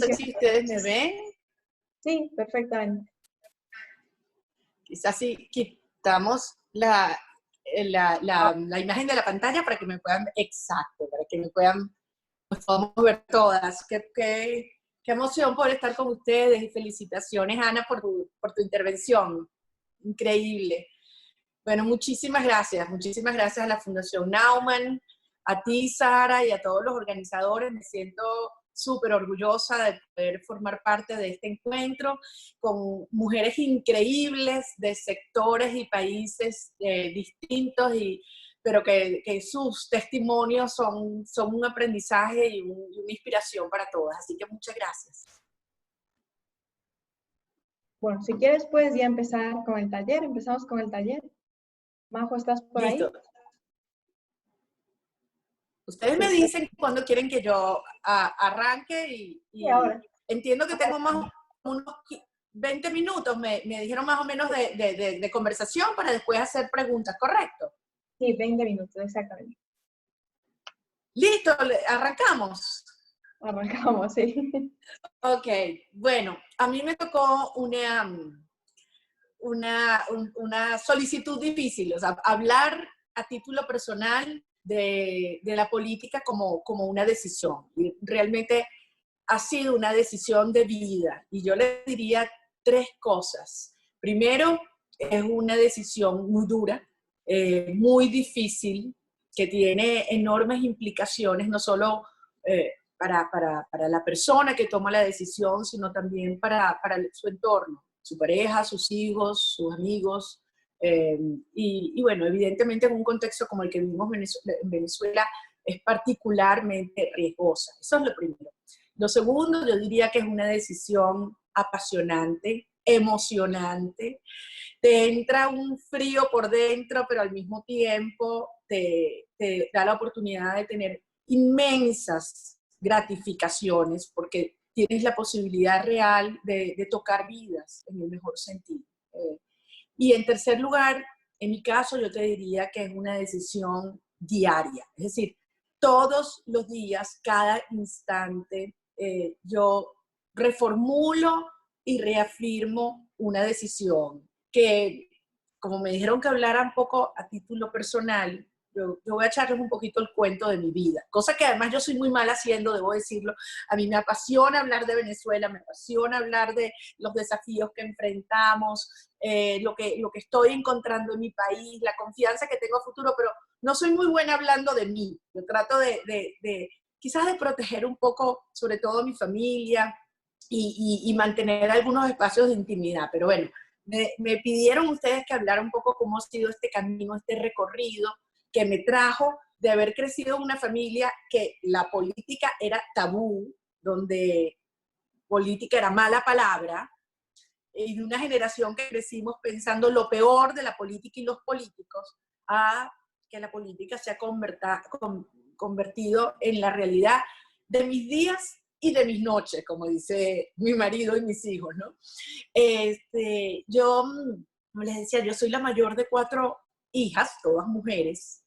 No sé si ustedes me ven. Sí, perfectamente. Quizás si quitamos la imagen de la pantalla para que me puedan, exacto, para que me puedan, nos podamos ver todas. Qué emoción poder estar con ustedes y felicitaciones, Ana, por tu intervención. Increíble. Bueno, muchísimas gracias a la Fundación Naumann, a ti, Sara, y a todos los organizadores. Me siento súper orgullosa de poder formar parte de este encuentro con mujeres increíbles de sectores y países distintos, pero que sus testimonios son un aprendizaje y una inspiración para todas. Así que muchas gracias. Bueno, si quieres puedes ya empezar con el taller. Empezamos con el taller. Majo, ¿estás por ahí? Listo. Ustedes me dicen cuándo quieren que yo arranque Sí, ahora. entiendo que tengo más unos 20 minutos, me dijeron más o menos de conversación para después hacer preguntas, ¿correcto? Sí, 20 minutos, exactamente. Listo, arrancamos. Arrancamos, sí. Ok, bueno, a mí me tocó una solicitud difícil, o sea, hablar a título personal de la política como una decisión. Y realmente ha sido una decisión de vida. Y yo le diría tres cosas. Primero, es una decisión muy dura, muy difícil, que tiene enormes implicaciones, no solo para la persona que toma la decisión, sino también para su entorno, su pareja, sus hijos, sus amigos. Y bueno, evidentemente en un contexto como el que vivimos en Venezuela es particularmente riesgosa. Eso es lo primero. Lo segundo, yo diría que es una decisión apasionante, emocionante. Te entra un frío por dentro, pero al mismo tiempo te da la oportunidad de tener inmensas gratificaciones porque tienes la posibilidad real de tocar vidas en el mejor sentido. Y en tercer lugar, en mi caso, yo te diría que es una decisión diaria. Es decir, todos los días, cada instante, yo reformulo y reafirmo una decisión que, como me dijeron que hablara un poco a título personal, yo voy a echarles un poquito el cuento de mi vida, cosa que además yo soy muy mal haciendo, debo decirlo. A mí me apasiona hablar de Venezuela, me apasiona hablar de los desafíos que enfrentamos, lo que estoy encontrando en mi país, la confianza que tengo a futuro, pero no soy muy buena hablando de mí. Yo trato quizás de proteger un poco, sobre todo mi familia, y mantener algunos espacios de intimidad. Pero bueno, me pidieron ustedes que hablara un poco cómo ha sido este camino, este recorrido que me trajo de haber crecido en una familia que la política era tabú, donde política era mala palabra, y de una generación que crecimos pensando lo peor de la política y los políticos, a que la política se ha convertido en la realidad de mis días y de mis noches, como dice mi marido y mis hijos, ¿no? Yo, como les decía, yo soy la mayor de 4 hijas, todas mujeres,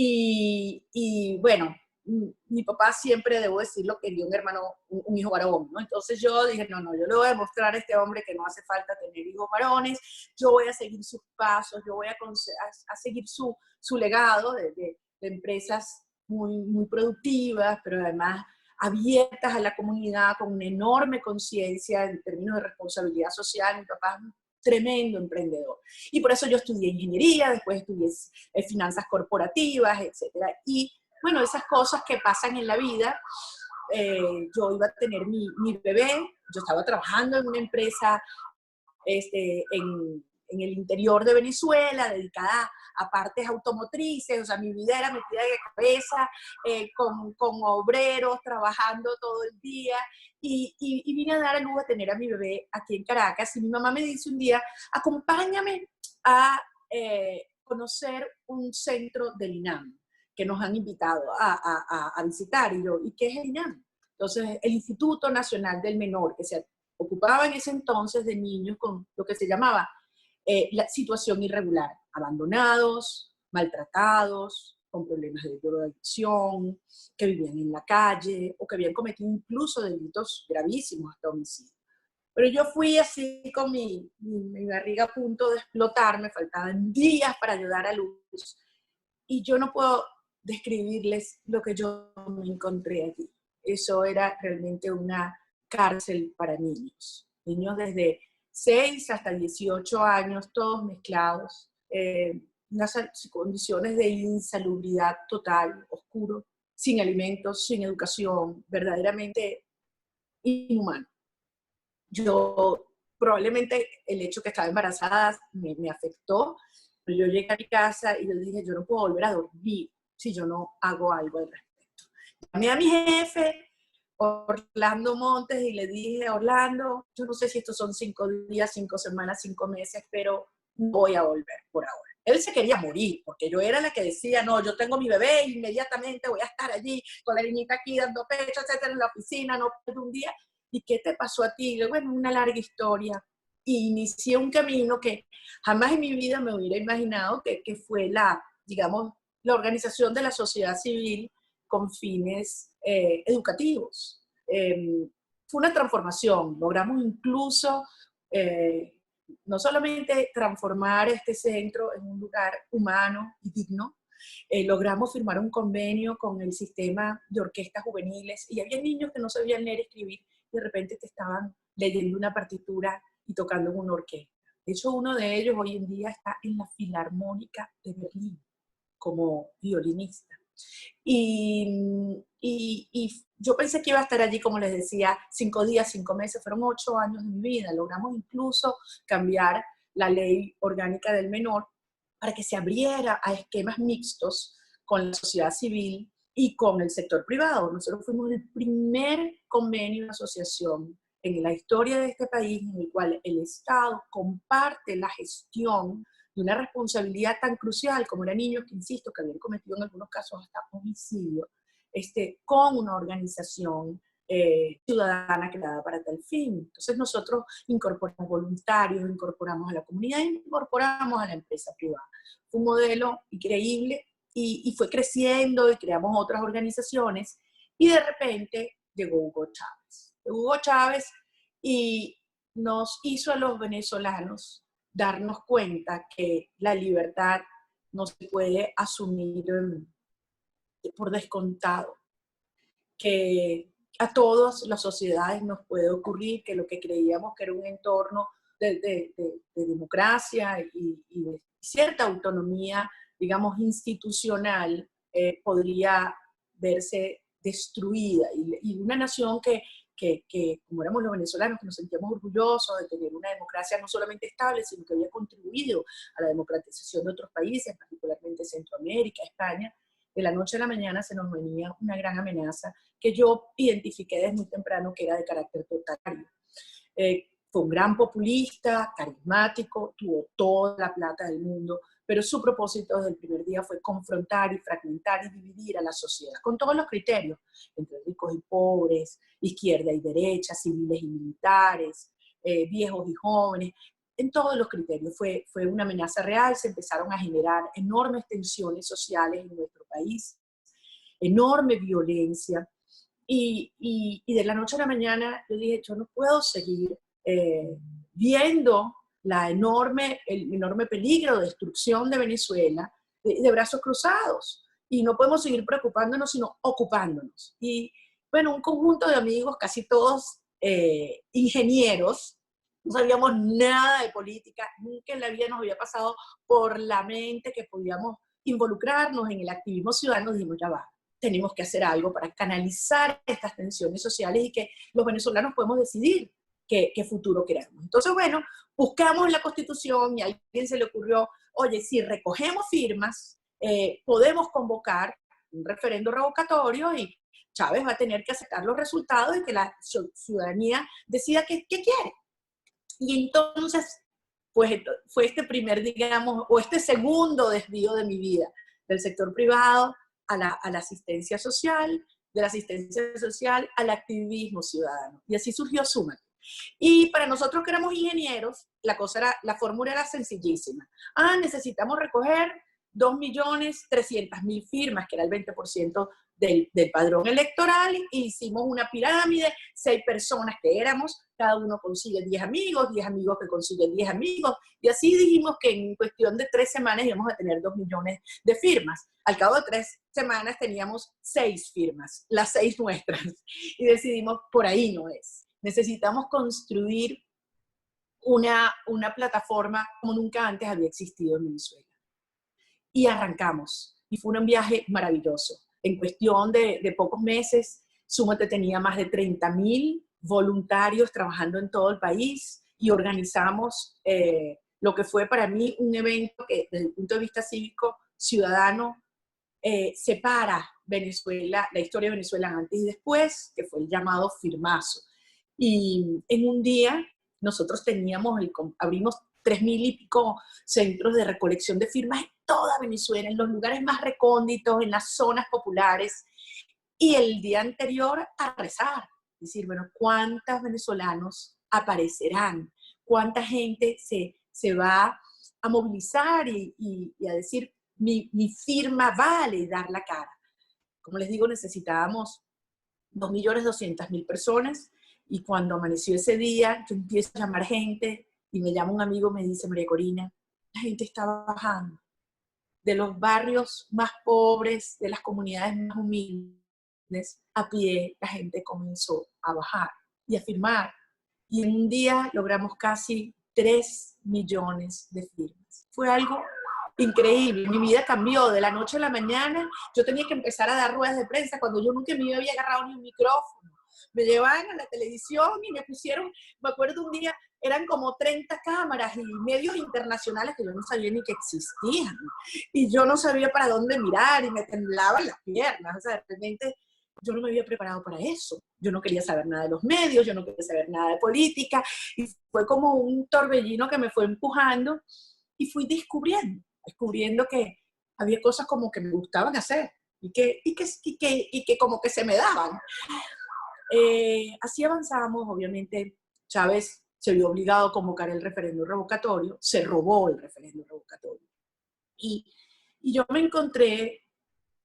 y bueno, mi papá siempre, debo decirlo, quería un hermano, un hijo varón, ¿no? Entonces yo dije, no, yo le voy a demostrar a este hombre que no hace falta tener hijos varones, yo voy a seguir sus pasos, yo voy a seguir su legado de empresas muy productivas, pero además abiertas a la comunidad, con una enorme conciencia en términos de responsabilidad social. Mi papá es un tremendo emprendedor. Y por eso yo estudié ingeniería, después estudié finanzas corporativas, etcétera. Y bueno, esas cosas que pasan en la vida. Yo iba a tener mi bebé, yo estaba trabajando en una empresa en el interior de Venezuela, dedicada a partes automotrices, o sea, mi vida era metida de cabeza, con obreros, trabajando todo el día, y vine a dar a luz a tener a mi bebé aquí en Caracas, y mi mamá me dice un día, acompáñame a conocer un centro del INAM, que nos han invitado a visitar, y yo, ¿y qué es el INAM? Entonces, el Instituto Nacional del Menor, que se ocupaba en ese entonces de niños con lo que se llamaba la situación irregular, abandonados, maltratados, con problemas de drogadicción, que vivían en la calle o que habían cometido incluso delitos gravísimos hasta homicidio. Pero yo fui así con mi barriga a punto de explotar, me faltaban días para ayudar a Luz y yo no puedo describirles lo que yo me encontré allí. Eso era realmente una cárcel para niños. Niños desde 6 hasta 18 años, todos mezclados. Unas condiciones de insalubridad total, oscuro, sin alimentos, sin educación, verdaderamente inhumano. Yo, probablemente el hecho que estaba embarazada me afectó, pero yo llegué a mi casa y yo dije, yo no puedo volver a dormir si yo no hago algo al respecto. Llamé a mi jefe, Orlando Montes, y le dije, Orlando, yo no sé si estos son 5 días, 5 semanas, 5 meses, pero voy a volver por ahora. Él se quería morir, porque yo era la que decía, no, yo tengo mi bebé, inmediatamente voy a estar allí, con la niñita aquí dando pecho, etcétera, en la oficina, no puedo un día. ¿Y qué te pasó a ti? Bueno, una larga historia. Y inicié un camino que jamás en mi vida me hubiera imaginado que fue digamos, la organización de la sociedad civil con fines educativos. Fue una transformación. Logramos incluso no solamente transformar este centro en un lugar humano y digno, logramos firmar un convenio con el sistema de orquestas juveniles y había niños que no sabían leer y escribir y de repente te estaban leyendo una partitura y tocando en una orquesta. De hecho, uno de ellos hoy en día está en la Filarmónica de Berlín como violinista. Y yo pensé que iba a estar allí, como les decía, 5 días, 5 meses, fueron 8 años de mi vida. Logramos incluso cambiar la ley orgánica del menor para que se abriera a esquemas mixtos con la sociedad civil y con el sector privado. Nosotros fuimos el primer convenio de asociación en la historia de este país en el cual el Estado comparte la gestión de una responsabilidad tan crucial como eran niños que, insisto, que habían cometido en algunos casos hasta homicidio, con una organización ciudadana creada para tal fin. Entonces nosotros incorporamos voluntarios, incorporamos a la comunidad, incorporamos a la empresa privada. Fue un modelo increíble y fue creciendo y creamos otras organizaciones y de repente llegó Hugo Chávez. Hugo Chávez y nos hizo a los venezolanos darnos cuenta que la libertad no se puede asumir por descontado, que a todas las sociedades nos puede ocurrir que lo que creíamos que era un entorno de democracia y de cierta autonomía, digamos, institucional, podría verse destruida. Y una nación que, como éramos los venezolanos, que nos sentíamos orgullosos de tener una democracia no solamente estable, sino que había contribuido a la democratización de otros países, particularmente Centroamérica, España, de la noche a la mañana se nos venía una gran amenaza que yo identifiqué desde muy temprano que era de carácter totalitario. Fue un gran populista, carismático, tuvo toda la plata del mundo, pero su propósito desde el primer día fue confrontar y fragmentar y dividir a la sociedad, con todos los criterios, entre ricos y pobres, izquierda y derecha, civiles y militares, viejos y jóvenes, en todos los criterios. Fue una amenaza real, se empezaron a generar enormes tensiones sociales en nuestro país, enorme violencia, y de la noche a la mañana yo dije, yo no puedo seguir viendo el enorme peligro de destrucción de Venezuela de brazos cruzados. Y no podemos seguir preocupándonos, sino ocupándonos. Y bueno, un conjunto de amigos, casi todos ingenieros, no sabíamos nada de política, nunca en la vida nos había pasado por la mente que podíamos involucrarnos en el activismo ciudadano. Dijimos, ya va, tenemos que hacer algo para canalizar estas tensiones sociales y que los venezolanos podemos decidir qué futuro queremos. Entonces, bueno, buscamos la Constitución y a alguien se le ocurrió, oye, si recogemos firmas, podemos convocar un referendo revocatorio y Chávez va a tener que aceptar los resultados y que la ciudadanía decida qué quiere. Y entonces, pues fue este primer, digamos, o este segundo desvío de mi vida, del sector privado a la asistencia social, de la asistencia social al activismo ciudadano. Y así surgió Súmate. Y para nosotros que éramos ingenieros, la fórmula era sencillísima. Necesitamos recoger 2.300.000 firmas, que era el 20% del padrón electoral, e hicimos una pirámide, 6 personas que éramos, cada uno consigue 10 amigos que consiguen 10 amigos, y así dijimos que en cuestión de 3 semanas íbamos a tener 2 millones de firmas. Al cabo de 3 semanas teníamos 6 firmas, las 6 nuestras, y decidimos, por ahí no es. Necesitamos construir una plataforma como nunca antes había existido en Venezuela. Y arrancamos. Y fue un viaje maravilloso. En cuestión de pocos meses, Súmate tenía más de 30.000 voluntarios trabajando en todo el país y organizamos lo que fue para mí un evento que desde el punto de vista cívico, ciudadano, separa Venezuela, la historia de Venezuela antes y después, que fue el llamado Firmazo. Y en un día nosotros abrimos 3.000 y pico centros de recolección de firmas en toda Venezuela, en los lugares más recónditos, en las zonas populares, y el día anterior a rezar, decir, bueno, ¿cuántos venezolanos aparecerán? ¿Cuánta gente se va a movilizar y a decir, mi firma vale, dar la cara? Como les digo, necesitábamos 2.200.000 personas, y cuando amaneció ese día, yo empiezo a llamar gente, y me llama un amigo, me dice, María Corina, la gente está bajando de los barrios más pobres, de las comunidades más humildes, a pie la gente comenzó a bajar y a firmar. Y en un día logramos casi 3 millones de firmas. Fue algo increíble. Mi vida cambió de la noche a la mañana. Yo tenía que empezar a dar ruedas de prensa cuando yo nunca me había agarrado ni un micrófono. Me llevaban a la televisión y me pusieron, me acuerdo un día, eran como 30 cámaras y medios internacionales que yo no sabía ni que existían. Y yo no sabía para dónde mirar y me temblaban las piernas. O sea, de repente yo no me había preparado para eso. Yo no quería saber nada de los medios, yo no quería saber nada de política. Y fue como un torbellino que me fue empujando y fui descubriendo que había cosas como que me gustaban hacer y que como que se me daban. Así avanzamos. Obviamente Chávez se vio obligado a convocar el referéndum revocatorio, se robó el referéndum revocatorio. Y yo me encontré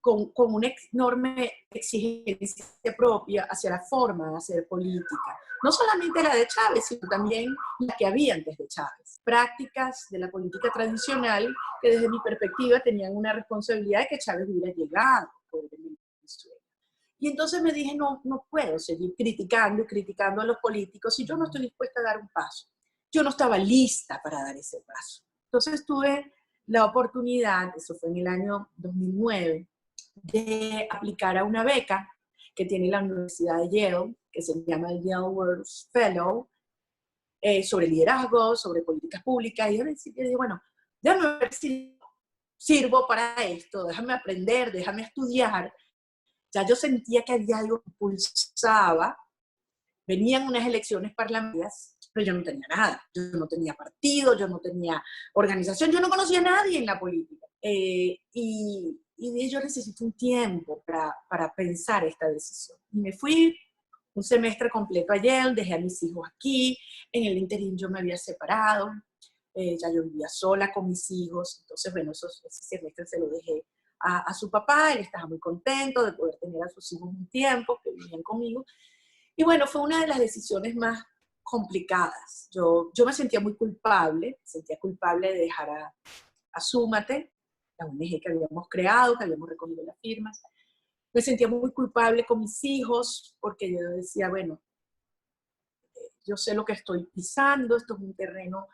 con una enorme exigencia propia hacia la forma de hacer política. No solamente la de Chávez, sino también la que había antes de Chávez. Prácticas de la política tradicional que desde mi perspectiva tenían una responsabilidad de que Chávez hubiera llegado por Venezuela. Y entonces me dije, no puedo seguir criticando a los políticos si yo no estoy dispuesta a dar un paso. Yo no estaba lista para dar ese paso. Entonces tuve la oportunidad, eso fue en el año 2009, de aplicar a una beca que tiene la Universidad de Yale, que se llama el Yale World Fellow, sobre liderazgo, sobre políticas públicas, y yo dije, bueno, déjame ver si sirvo para esto, déjame aprender, déjame estudiar. Ya yo sentía que había algo que pulsaba. Venían unas elecciones parlamentarias, pero yo no tenía nada. Yo no tenía partido, yo no tenía organización, yo no conocía a nadie en la política. Y yo necesito un tiempo para pensar esta decisión. Y me fui un semestre completo a Yale, dejé a mis hijos aquí, en el interín yo me había separado, ya yo vivía sola con mis hijos, entonces bueno, ese semestre se lo dejé a su papá, él estaba muy contento de poder tener a sus hijos un tiempo, que vivían conmigo. Y bueno, fue una de las decisiones más complicadas. Yo me sentía muy culpable, de dejar a Súmate, la ONG que habíamos creado, que habíamos recogido las firmas. Me sentía muy culpable con mis hijos, porque yo decía, bueno, yo sé lo que estoy pisando, esto es un terreno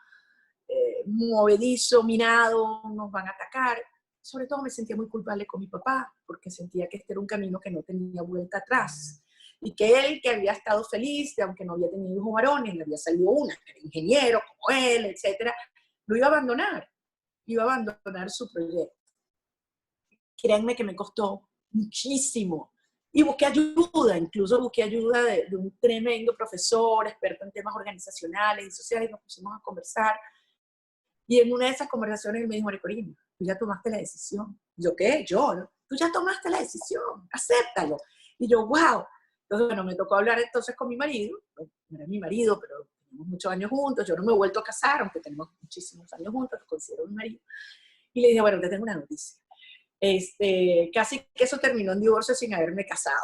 movedizo, minado, nos van a atacar. Sobre todo me sentía muy culpable con mi papá, porque sentía que este era un camino que no tenía vuelta atrás. Y que él, que había estado feliz, que aunque no había tenido hijos varones, le había salido una, que era ingeniero como él, etc., lo iba a abandonar su proyecto. Créanme que me costó muchísimo. Y incluso busqué ayuda de un tremendo profesor, experto en temas organizacionales y sociales, y nos pusimos a conversar. Y en una de esas conversaciones él me dijo, María Corina, tú ya tomaste la decisión. Y yo, ¿qué? Yo, ¿no? Tú ya tomaste la decisión, acéptalo. Y yo, wow. Entonces, bueno, me tocó hablar entonces con mi marido. Bueno, no era mi marido, pero tenemos muchos años juntos. Yo no me he vuelto a casar, aunque tenemos muchísimos años juntos, lo considero mi marido. Y le dije, bueno, te tengo una noticia. Casi que eso terminó en divorcio sin haberme casado.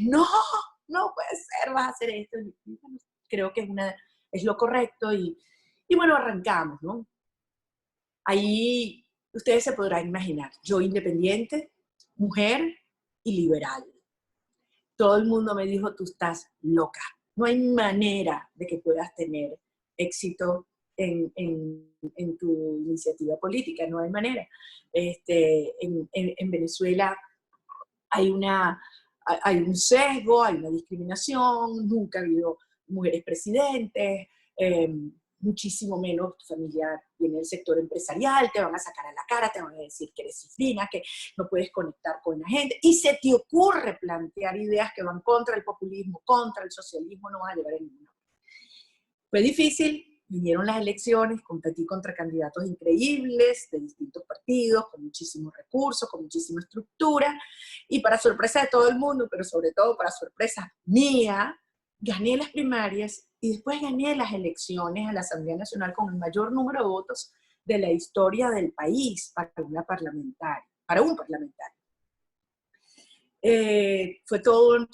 No, no puede ser, vas a hacer esto. Creo que es lo correcto y bueno, arrancamos, ¿no? Ahí ustedes se podrán imaginar, yo independiente, mujer y liberal. Todo el mundo me dijo, tú estás loca. No hay manera de que puedas tener éxito en tu iniciativa política, no hay manera. En Venezuela hay hay un sesgo, hay una discriminación, nunca ha habido mujeres presidentes, muchísimo menos tu familia viene del sector empresarial, te van a sacar a la cara, te van a decir que eres cifrina, que no puedes conectar con la gente, y se te ocurre plantear ideas que van contra el populismo, contra el socialismo, no vas a llegar a ninguna. Fue difícil, vinieron las elecciones, competí contra candidatos increíbles de distintos partidos, con muchísimos recursos, con muchísima estructura, y para sorpresa de todo el mundo, pero sobre todo para sorpresa mía, gané las primarias y después gané las elecciones a la Asamblea Nacional con el mayor número de votos de la historia del país para un parlamentario. Fue todo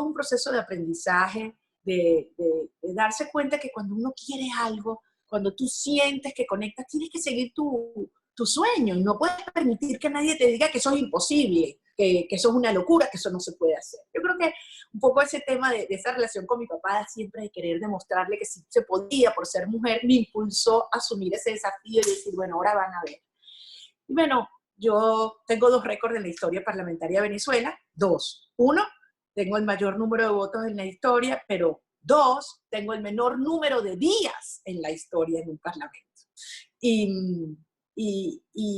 un proceso de aprendizaje, de darse cuenta que cuando uno quiere algo, cuando tú sientes que conectas, tienes que seguir tu sueño y no puedes permitir que nadie te diga que eso es imposible, que eso es una locura, que eso no se puede hacer. Yo creo que un poco ese tema de esa relación con mi papá, siempre de querer demostrarle que sí se podía por ser mujer, me impulsó a asumir ese desafío y decir, bueno, ahora van a ver. Y bueno, yo tengo 2 récords en la historia parlamentaria de Venezuela, 2. 1, tengo el mayor número de votos en la historia, pero 2, tengo el menor número de días en la historia en un parlamento. Y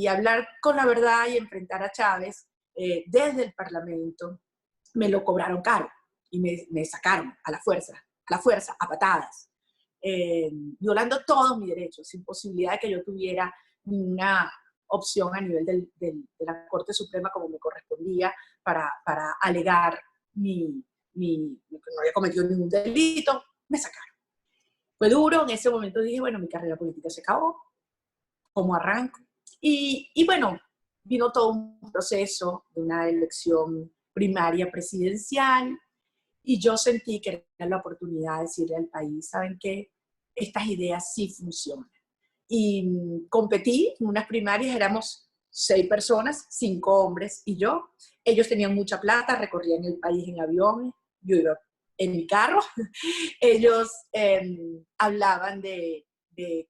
hablar con la verdad y enfrentar a Chávez desde el parlamento, me lo cobraron caro y me sacaron a la fuerza, a patadas, violando todos mis derechos, sin posibilidad de que yo tuviera ninguna opción a nivel de la Corte Suprema como me correspondía para alegar que no había cometido ningún delito, me sacaron. Fue duro, en ese momento dije, bueno, mi carrera política se acabó, ¿cómo arranco? Y bueno, vino todo un proceso de una elección primaria presidencial y yo sentí que era la oportunidad de decirle al país, ¿saben qué? Estas ideas sí funcionan. Y competí en unas primarias, éramos 6 personas, 5 hombres y yo. Ellos tenían mucha plata, recorrían el país en avión, yo iba en mi carro. Ellos hablaban de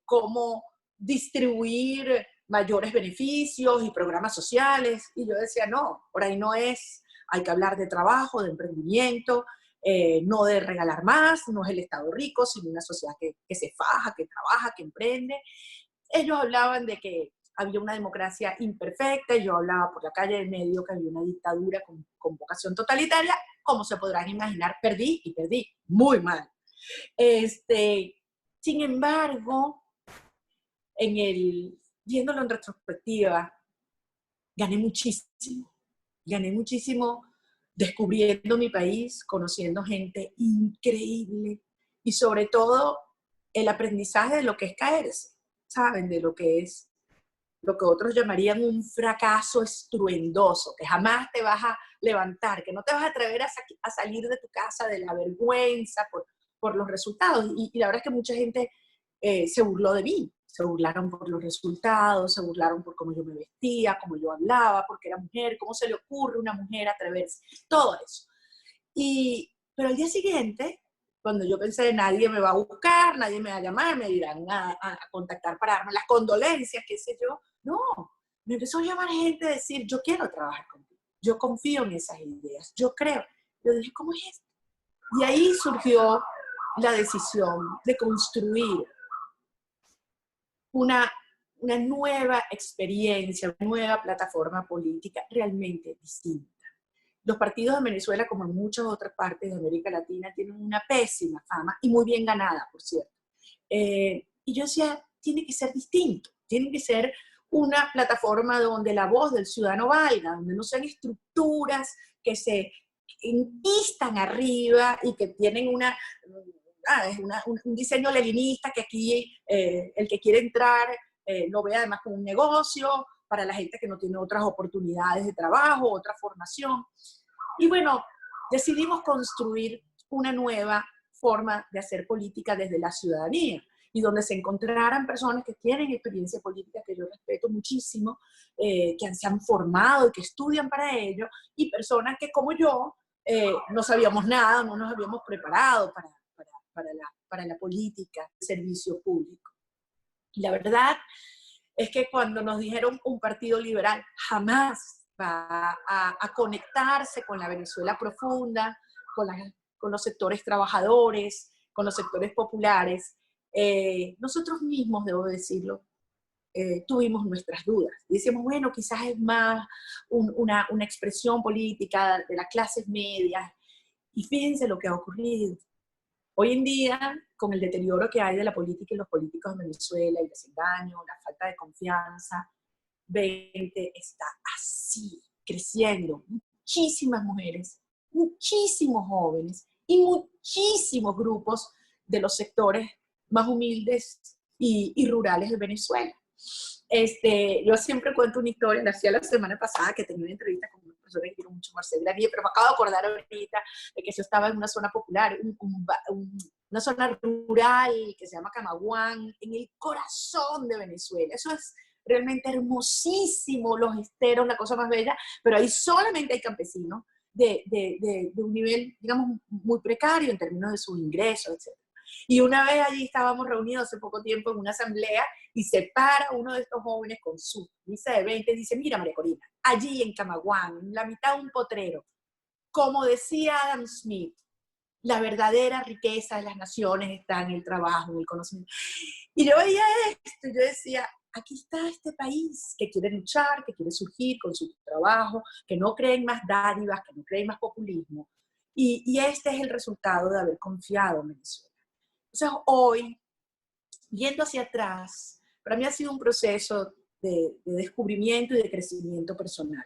cómo distribuir mayores beneficios y programas sociales, y yo decía, no, por ahí no es, hay que hablar de trabajo, de emprendimiento, no de regalar más, no es el Estado rico, sino una sociedad que se faja, que trabaja, que emprende. Ellos hablaban de que había una democracia imperfecta, yo hablaba por la calle del medio que había una dictadura con vocación totalitaria. Como se podrán imaginar, perdí y perdí muy mal. Sin embargo, viéndolo en retrospectiva, gané muchísimo descubriendo mi país, conociendo gente increíble y sobre todo el aprendizaje de lo que es caerse, ¿saben? De lo que es lo que otros llamarían un fracaso estruendoso, que jamás te vas a levantar, que no te vas a atrever a salir de tu casa de la vergüenza por los resultados. Y la verdad es que mucha gente se burló de mí, se burlaron por los resultados, se burlaron por cómo yo me vestía, cómo yo hablaba, porque era mujer, cómo se le ocurre a una mujer atreverse, todo eso. Pero al día siguiente, cuando yo pensé, nadie me va a buscar, nadie me va a llamar, me dirán a contactar para darme las condolencias, qué sé yo, no, me empezó a llamar gente a decir, yo quiero trabajar contigo, yo confío en esas ideas, yo creo. Yo dije, ¿cómo es esto? Y ahí surgió la decisión de construir una nueva experiencia, una nueva plataforma política realmente distinta. Los partidos de Venezuela, como en muchas otras partes de América Latina, tienen una pésima fama y muy bien ganada, por cierto. Y yo decía, tiene que ser distinto, tiene que ser una plataforma donde la voz del ciudadano valga, donde no sean estructuras que se instan arriba y que tienen un diseño leninista que aquí el que quiere entrar lo ve además como un negocio para la gente que no tiene otras oportunidades de trabajo, otra formación. Y bueno, decidimos construir una nueva forma de hacer política desde la ciudadanía, y donde se encontraran personas que tienen experiencia política, que yo respeto muchísimo, que se han formado y que estudian para ello, y personas que como yo no sabíamos nada, no nos habíamos preparado para la política, el servicio público. Y la verdad es que cuando nos dijeron un partido liberal jamás va a conectarse con la Venezuela profunda, con los sectores trabajadores, con los sectores populares, nosotros mismos, debo decirlo, tuvimos nuestras dudas. Y decíamos, bueno, quizás es más una expresión política de las clases medias. Y fíjense lo que ha ocurrido. Hoy en día, con el deterioro que hay de la política y los políticos en Venezuela, el desengaño, la falta de confianza, 20 está así, creciendo. Muchísimas mujeres, muchísimos jóvenes y muchísimos grupos de los sectores más humildes y rurales de Venezuela. Yo siempre cuento una historia, la hacía la semana pasada, que tenía una entrevista con una persona que quiero mucho, Marcela Granillo, pero me acabo de acordar ahorita de que yo estaba en una zona popular, una zona rural que se llama Camaguán, en el corazón de Venezuela. Eso es realmente hermosísimo, los esteros, la cosa más bella, pero ahí solamente hay campesinos de un nivel, digamos, muy precario en términos de sus ingresos, etc. Y una vez allí estábamos reunidos hace poco tiempo en una asamblea y se para uno de estos jóvenes con su camisa de 20 y dice, mira María Corina, allí en Camaguán, en la mitad de un potrero, como decía Adam Smith, la verdadera riqueza de las naciones está en el trabajo, en el conocimiento. Y yo veía esto y yo decía, aquí está este país que quiere luchar, que quiere surgir con su trabajo, que no cree en más dádivas, que no cree en más populismo. Y este es el resultado de haber confiado en Venezuela. Entonces hoy, viendo hacia atrás, para mí ha sido un proceso de descubrimiento y de crecimiento personal.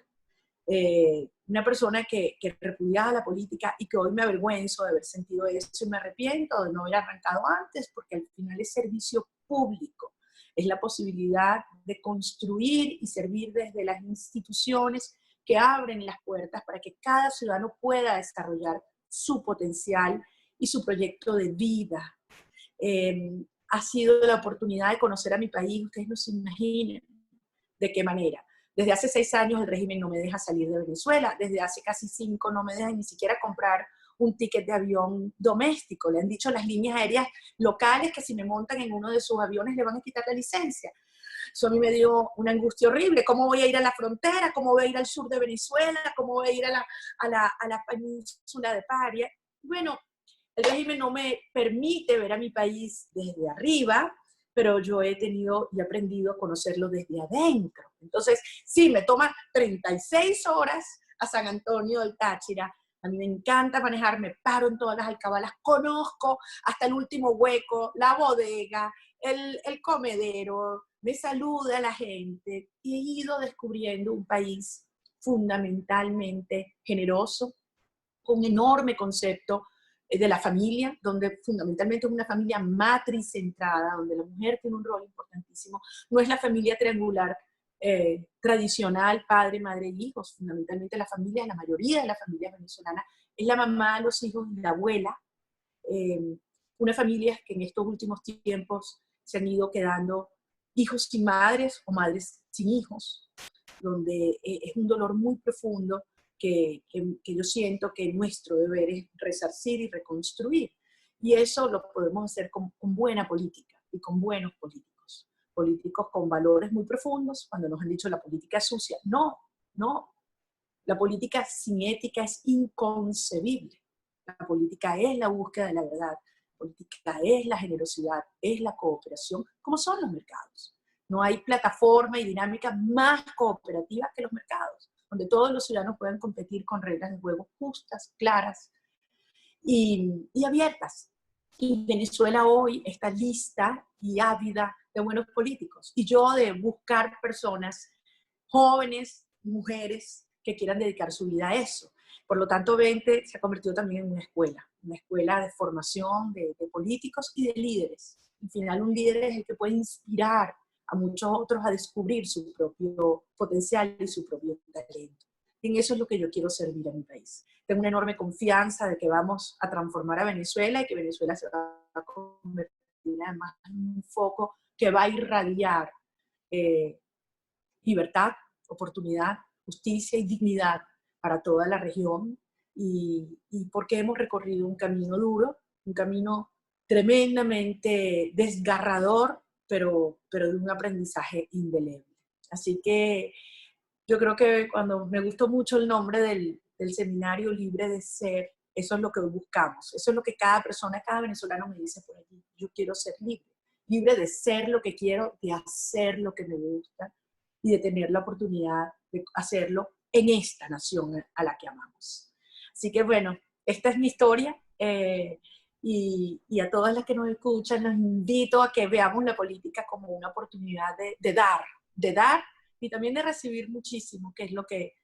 Una persona que repudiaba la política y que hoy me avergüenzo de haber sentido eso y me arrepiento de no haber arrancado antes, porque al final es servicio público, es la posibilidad de construir y servir desde las instituciones que abren las puertas para que cada ciudadano pueda desarrollar su potencial y su proyecto de vida. Ha sido la oportunidad de conocer a mi país, ustedes no se imaginan de qué manera. Desde hace 6 años el régimen no me deja salir de Venezuela, desde hace casi 5 no me deja ni siquiera comprar un ticket de avión doméstico. Le han dicho las líneas aéreas locales que si me montan en uno de sus aviones le van a quitar la licencia. Eso a mí me dio una angustia horrible. ¿Cómo voy a ir a la frontera? ¿Cómo voy a ir al sur de Venezuela? ¿Cómo voy a ir a la península de Paria? Bueno, el régimen no me permite ver a mi país desde arriba, pero yo he tenido y aprendido a conocerlo desde adentro. Entonces, sí, me toma 36 horas a San Antonio del Táchira. A mí me encanta manejar, me paro en todas las alcabalas, conozco hasta el último hueco, la bodega, el comedero, me saluda la gente y he ido descubriendo un país fundamentalmente generoso, con un enorme concepto de la familia, donde fundamentalmente es una familia matricentrada, donde la mujer tiene un rol importantísimo. No es la familia triangular tradicional, padre, madre y hijos. Fundamentalmente la familia, la mayoría de las familias venezolanas, es la mamá, los hijos y la abuela. Unas familias que en estos últimos tiempos se han ido quedando hijos sin madres o madres sin hijos, donde es un dolor muy profundo que yo siento que nuestro deber es resarcir y reconstruir. Y eso lo podemos hacer con buena política y con buenos políticos. Políticos con valores muy profundos, cuando nos han dicho la política es sucia. No, no. La política sin ética es inconcebible. La política es la búsqueda de la verdad. La política es la generosidad, es la cooperación, como son los mercados. No hay plataforma y dinámica más cooperativa que los mercados, donde todos los ciudadanos puedan competir con reglas de juego justas, claras y abiertas. Y Venezuela hoy está lista y ávida de buenos políticos. Y yo de buscar personas jóvenes, mujeres, que quieran dedicar su vida a eso. Por lo tanto, 20 se ha convertido también en una escuela de formación de políticos y de líderes. Al final, un líder es el que puede inspirar a muchos otros a descubrir su propio potencial y su propio talento. En eso es lo que yo quiero servir a mi país. Tengo una enorme confianza de que vamos a transformar a Venezuela y que Venezuela se va a convertir además en un foco que va a irradiar libertad, oportunidad, justicia y dignidad para toda la región, y porque hemos recorrido un camino duro, un camino tremendamente desgarrador, pero de un aprendizaje indeleble. Así que yo creo que cuando me gustó mucho el nombre del seminario Libre de Ser, eso es lo que buscamos, eso es lo que cada persona, cada venezolano me dice por allí: yo quiero ser libre, libre de ser lo que quiero, de hacer lo que me gusta y de tener la oportunidad de hacerlo en esta nación a la que amamos. Así que bueno, esta es mi historia, y a todas las que nos escuchan los invito a que veamos la política como una oportunidad de dar y también de recibir muchísimo, que es lo que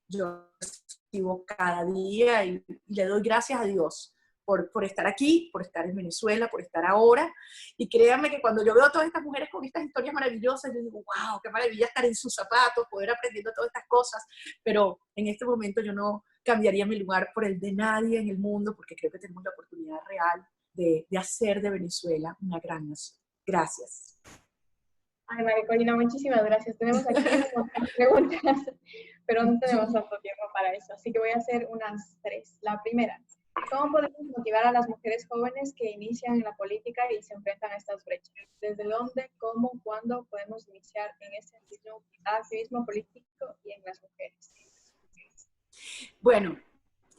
yo recibo cada día, y le doy gracias a Dios por estar aquí, por estar en Venezuela, por estar ahora. Y créanme que cuando yo veo a todas estas mujeres con estas historias maravillosas, yo digo, wow, qué maravilla estar en sus zapatos, poder aprendiendo todas estas cosas, pero en este momento yo no cambiaría mi lugar por el de nadie en el mundo, porque creo que tenemos la oportunidad real de hacer de Venezuela una gran nación. Gracias. Ay, María Corina, muchísimas gracias. Tenemos aquí un montón de preguntas, pero no tenemos tanto tiempo para eso, así que voy a hacer unas 3. La primera, ¿cómo podemos motivar a las mujeres jóvenes que inician en la política y se enfrentan a estas brechas? ¿Desde dónde, cómo, cuándo podemos iniciar en este activismo político y en las mujeres? Bueno,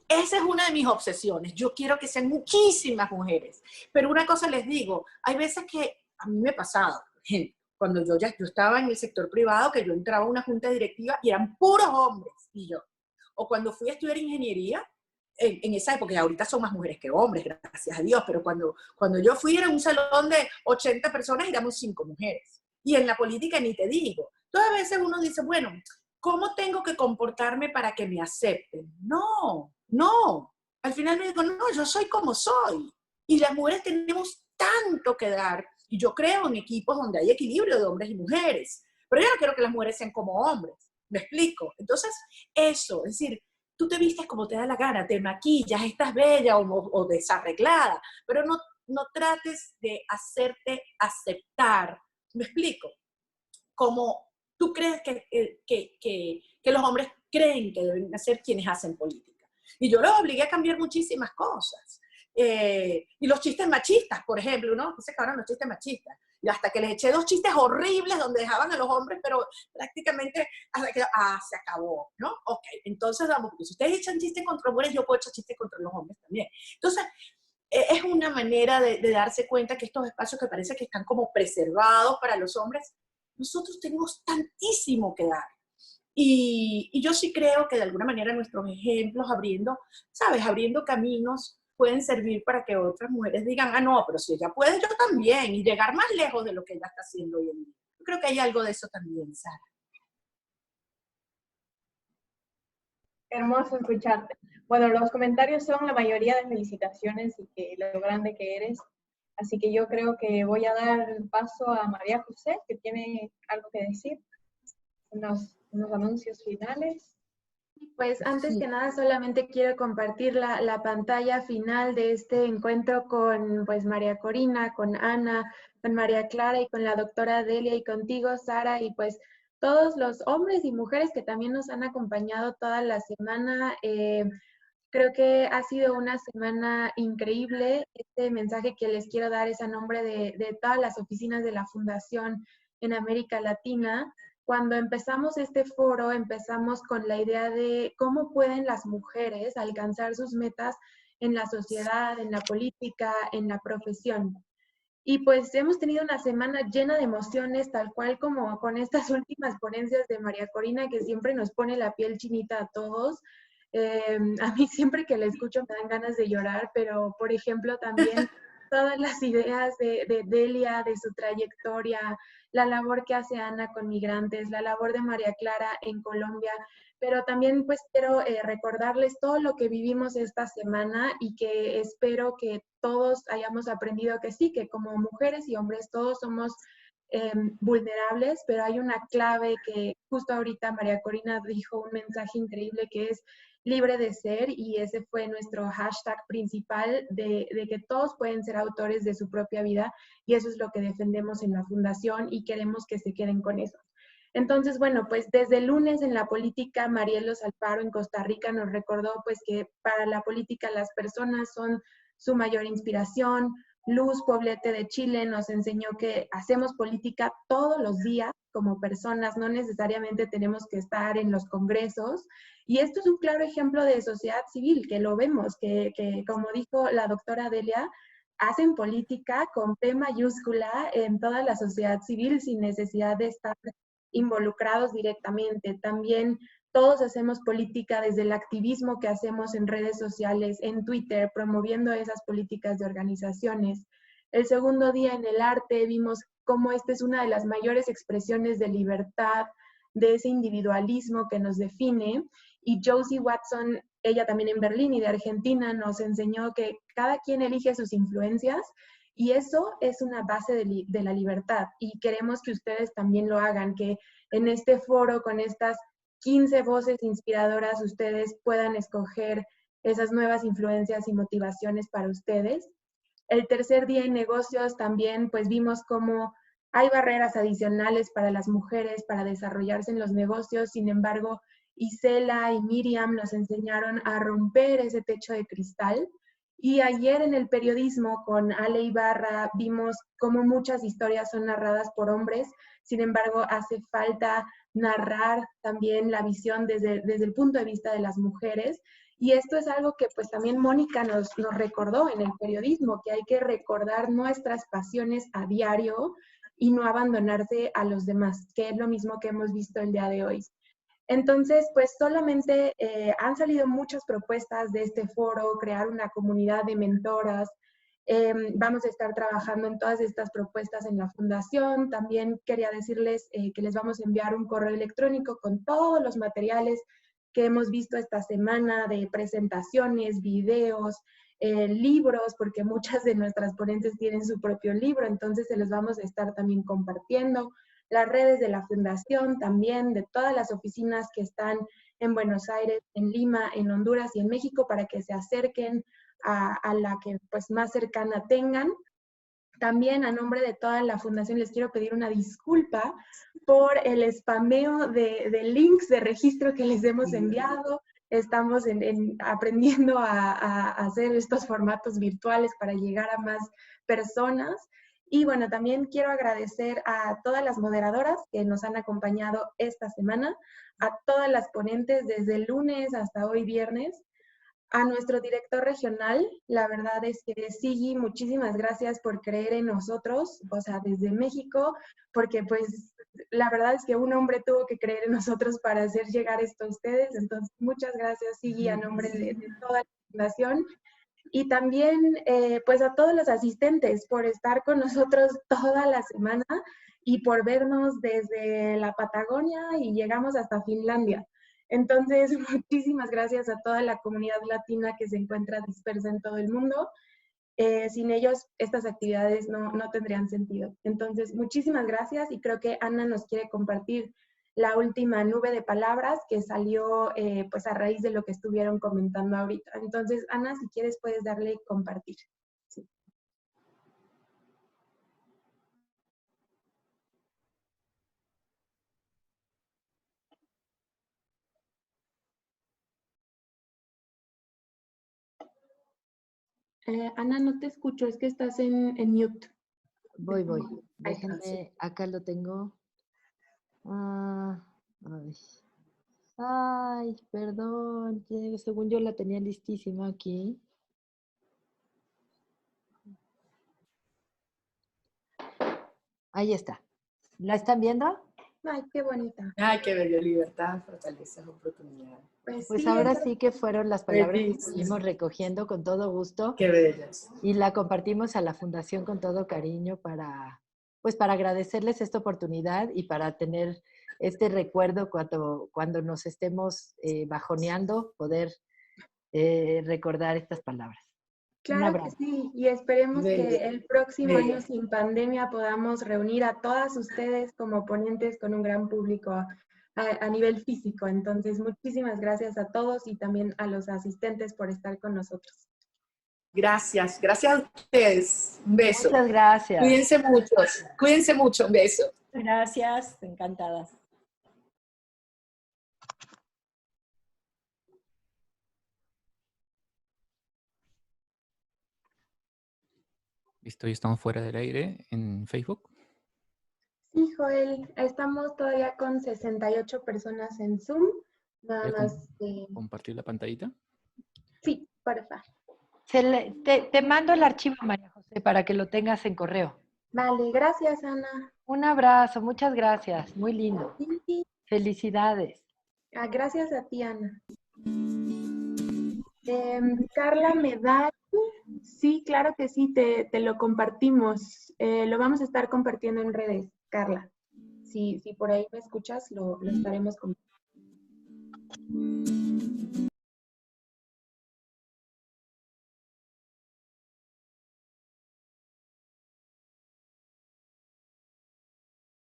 esa es una de mis obsesiones. Yo quiero que sean muchísimas mujeres. Pero una cosa les digo, hay veces que a mí me ha pasado, por ejemplo, cuando yo estaba en el sector privado, que yo entraba a una junta directiva y eran puros hombres, y yo. O cuando fui a estudiar ingeniería, en esa época, y ahorita son más mujeres que hombres, gracias a Dios, pero cuando yo fui era un salón de 80 personas y éramos 5 mujeres. Y en la política ni te digo. Entonces a veces uno dice, bueno, ¿cómo tengo que comportarme para que me acepten? No, no. Al final me digo, no, yo soy como soy. Y las mujeres tenemos tanto que dar. Y yo creo en equipos donde hay equilibrio de hombres y mujeres. Pero yo no quiero que las mujeres sean como hombres. ¿Me explico? Entonces, eso, es decir, tú te vistes como te da la gana, te maquillas, estás bella o desarreglada, pero no trates de hacerte aceptar. ¿Me explico? Como tú crees que los hombres creen que deben ser quienes hacen política. Y yo los obligué a cambiar muchísimas cosas. Y los chistes machistas, por ejemplo, ¿no? Se acabaron los chistes machistas. Y hasta que les eché 2 chistes horribles donde dejaban a los hombres, pero prácticamente hasta que, se acabó, ¿no? Ok, entonces vamos, porque si ustedes echan chistes contra mujeres, yo puedo echar chistes contra los hombres también. Entonces, es una manera de darse cuenta que estos espacios que parece que están como preservados para los hombres, nosotros tenemos tantísimo que dar. Y yo sí creo que de alguna manera nuestros ejemplos abriendo, ¿sabes? Abriendo caminos pueden servir para que otras mujeres digan, ah, no, pero si ella puede, yo también, y llegar más lejos de lo que ella está haciendo hoy en día. Yo creo que hay algo de eso también, Sara. Hermoso escucharte. Bueno, los comentarios son la mayoría de felicitaciones y que lo grande que eres. Así que yo creo que voy a dar el paso a María José, que tiene algo que decir. Unos anuncios finales. Pues antes que nada solamente quiero compartir la pantalla final de este encuentro con pues María Corina, con Ana, con María Clara y con la doctora Delia y contigo, Sara, y pues todos los hombres y mujeres que también nos han acompañado toda la semana. Creo que ha sido una semana increíble. Este mensaje que les quiero dar es a nombre de todas las oficinas de la Fundación en América Latina. Cuando empezamos este foro, empezamos con la idea de cómo pueden las mujeres alcanzar sus metas en la sociedad, en la política, en la profesión. Y pues hemos tenido una semana llena de emociones, tal cual como con estas últimas ponencias de María Corina, que siempre nos pone la piel chinita a todos. A mí siempre que la escucho me dan ganas de llorar, pero por ejemplo también todas las ideas de Delia, de su trayectoria, la labor que hace Ana con migrantes, la labor de María Clara en Colombia, pero también pues quiero recordarles todo lo que vivimos esta semana y que espero que todos hayamos aprendido que sí, que como mujeres y hombres todos somos vulnerables, pero hay una clave que justo ahorita María Corina dijo un mensaje increíble que es libre de ser, y ese fue nuestro hashtag principal de que todos pueden ser autores de su propia vida, y eso es lo que defendemos en la fundación y queremos que se queden con eso. Entonces, bueno, pues desde el lunes en la política, Marielos Alfaro en Costa Rica nos recordó pues que para la política las personas son su mayor inspiración. Luz Poblete de Chile nos enseñó que hacemos política todos los días como personas, no necesariamente tenemos que estar en los congresos. Y esto es un claro ejemplo de sociedad civil, que lo vemos, que como dijo la doctora Delia, hacen política con P mayúscula en toda la sociedad civil sin necesidad de estar involucrados directamente. También todos hacemos política desde el activismo que hacemos en redes sociales, en Twitter, promoviendo esas políticas de organizaciones. El segundo día en el arte vimos cómo esta es una de las mayores expresiones de libertad, de ese individualismo que nos define. Y Josie Watson, ella también en Berlín y de Argentina, nos enseñó que cada quien elige sus influencias, y eso es una base de la libertad, y queremos que ustedes también lo hagan, que en este foro con estas 15 voces inspiradoras ustedes puedan escoger esas nuevas influencias y motivaciones para ustedes. El tercer día en negocios también pues vimos cómo hay barreras adicionales para las mujeres para desarrollarse en los negocios. Sin embargo, Isela y Miriam nos enseñaron a romper ese techo de cristal. Y ayer en el periodismo con Ale Ibarra vimos cómo muchas historias son narradas por hombres. Sin embargo, hace falta narrar también la visión desde el punto de vista de las mujeres. Y esto es algo que pues también Mónica nos recordó en el periodismo, que hay que recordar nuestras pasiones a diario y no abandonarse a los demás, que es lo mismo que hemos visto el día de hoy. Entonces, pues solamente han salido muchas propuestas de este foro, crear una comunidad de mentoras. Vamos a estar trabajando en todas estas propuestas en la fundación. También quería decirles que les vamos a enviar un correo electrónico con todos los materiales que hemos visto esta semana, de presentaciones, videos, libros, porque muchas de nuestras ponentes tienen su propio libro, entonces se los vamos a estar también compartiendo. Las redes de la fundación también, de todas las oficinas que están en Buenos Aires, en Lima, en Honduras y en México, para que se acerquen a la que pues más cercana tengan. También a nombre de toda la fundación les quiero pedir una disculpa por el spameo de links de registro que les hemos enviado. Estamos aprendiendo a hacer estos formatos virtuales para llegar a más personas. Y bueno, también quiero agradecer a todas las moderadoras que nos han acompañado esta semana, a todas las ponentes desde el lunes hasta hoy viernes, a nuestro director regional. La verdad es que Sigi, muchísimas gracias por creer en nosotros, o sea, desde México, porque pues la verdad es que un hombre tuvo que creer en nosotros para hacer llegar esto a ustedes. Entonces, muchas gracias, Sigi, a nombre de toda la fundación. Y también pues a todos los asistentes por estar con nosotros toda la semana y por vernos desde la Patagonia y llegamos hasta Finlandia. Entonces, muchísimas gracias a toda la comunidad latina que se encuentra dispersa en todo el mundo. Sin ellos, estas actividades no tendrían sentido. Entonces, muchísimas gracias, y creo que Ana nos quiere compartir la última nube de palabras que salió pues a raíz de lo que estuvieron comentando ahorita. Entonces, Ana, si quieres puedes darle compartir. Sí. Ana, no te escucho, es que estás en mute. Voy. Déjenme, acá lo tengo. Ay, perdón, según yo la tenía listísima aquí. Ahí está. ¿La están viendo? Ay, qué bonita. Ay, qué bello, libertad, fortaleza, oportunidad. Pues sí, ahora sí que fueron las palabras que Bellísimo. seguimos recogiendo con todo gusto. Qué bellas. Y la compartimos a la Fundación con todo cariño para agradecerles esta oportunidad y para tener este recuerdo cuando nos estemos bajoneando, poder recordar estas palabras. Claro que abrazo. sí, y esperemos Bello, que el próximo bello. año sin pandemia podamos reunir a todas ustedes como ponentes con un gran público a nivel físico. Entonces, muchísimas gracias a todos y también a los asistentes por estar con nosotros. Gracias, gracias a ustedes. Un beso. Muchas gracias. Cuídense mucho, un beso. Gracias, encantadas. Listo, ya estamos fuera del aire en Facebook. Sí, Joel, estamos todavía con 68 personas en Zoom. Nada Voy a más. compartir la pantallita. Sí, porfa. Te mando el archivo, María José, para que lo tengas en correo. Vale, gracias, Ana. Un abrazo, muchas gracias. Muy lindo. Sí, Felicidades. gracias a ti, Ana. Carla Medal, sí, claro que sí, te lo compartimos. Lo vamos a estar compartiendo en redes, Carla. Si por ahí me escuchas, lo estaremos compartiendo.